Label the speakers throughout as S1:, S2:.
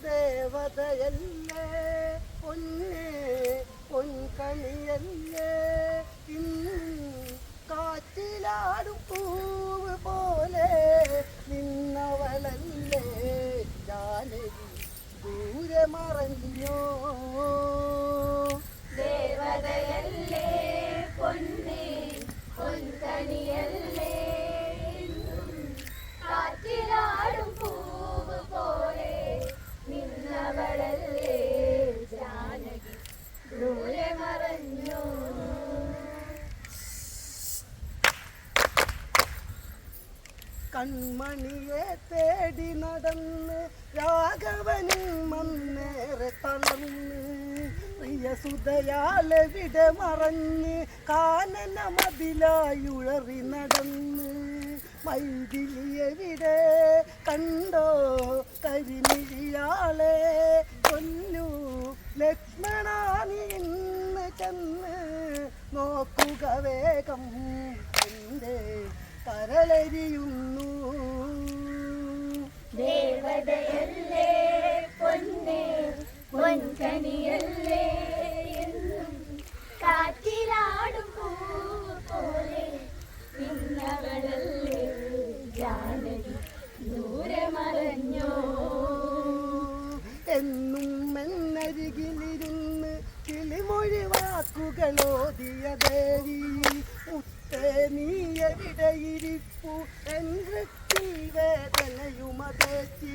S1: ദേവതയല്ലേ പൊന്നേ പൊൻകണിയല്ലേ കാറ്റിലാടും പൂവ് പോലെ നിന്നവളല്ലേ ജാനകി ദൂരെ മറഞ്ഞോ.
S2: ദേവതയല്ലേ പൊന്നേ പൊൻകണിയല്ലേ കാറ്റിലാടും പൂവ് പോലെ നിന്നവളല്ലേ ജാനകി ദൂരെ മറഞ്ഞോ.
S1: കൺമണിയെ തേടി നടന്ന് രാഘവനും മന്നേറെ തളർന്ന് പ്രിയസുതയാലെവിടെ മറഞ്ഞ് കാനന മതിലായുഴറി നടന്ന് മൈഥിലിയെവിടെ കണ്ടോ കരിമിഴിയാളെ കൊല്ലു ലക്ഷ്മണാനി ഇന്ന് ചെന്ന് നോക്കുക വേഗം എൻ്റെ കരളരിയുന്നു.
S2: ദേവതയല്ലേ പൊന്നേ പൊൻകണിയല്ലേ എന്നും കാറ്റിലാടും പൂവ് പോലെ നിന്നവളല്ലേ ജാനകി ദൂരെ മറഞ്ഞോ.
S1: എന്നും എന്നരികിലിരുന്ന് കിളിമൊഴി വാക്കുകളോതിയ ദേവി മുത്തേ നീ എവിടെയിരിപ്പു എൻ വേദനയുമതേച്ചി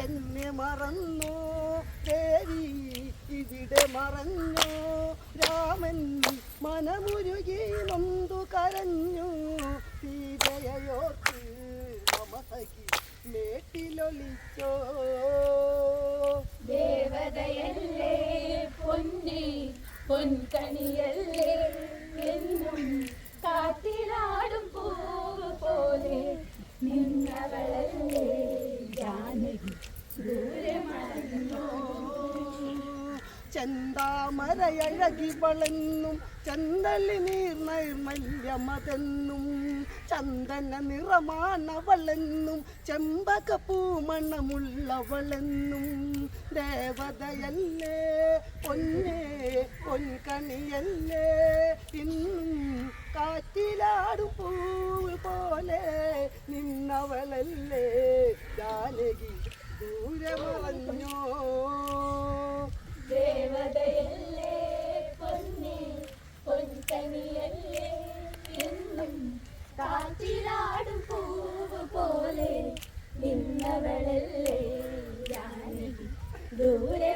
S1: എന്നെ മറന്നോ ദേവി ഇവിടെ മറഞ്ഞോ. രാമൻ മനമുരുകി നൊന്തു കരഞ്ഞു സീതയോർത്ത് മമസഖി മേട്ടിലൊളിച്ചോ.
S2: ദേവതയല്ലേ പൊന്നേ പൊൻകണിയല്ലേ എന്നും കാറ്റിലാടും പൂവ് പോലെ നിന്നവളല്ലേ ജാനകി ദൂരെ മറഞ്ഞോ.
S1: ചെന്താമരയഴകി വളെന്നും ചന്തലി നീർനൈർമല്യമതെന്നും ചന്ദന നിറമാണവളെന്നും ചെമ്പകപ്പൂമണമുള്ളവളെന്നും ദേവതയല്ലേ പൊന്നേ പൊൻകണിയല്ലേ ഇന്നും കാറ്റിലാടും പൂവ് പോലെ നിന്നവളല്ലേ ജാനകി ദൂരെ മറഞ്ഞോ.
S2: ദേവതയല്ലേ പൊന്നേ പൊൻകണിയല്ലേ എന്നും കാറ്റിലാടും പൂവ് പോലെ നിന്നവളല്ലേ ജാനകി ദൂരെ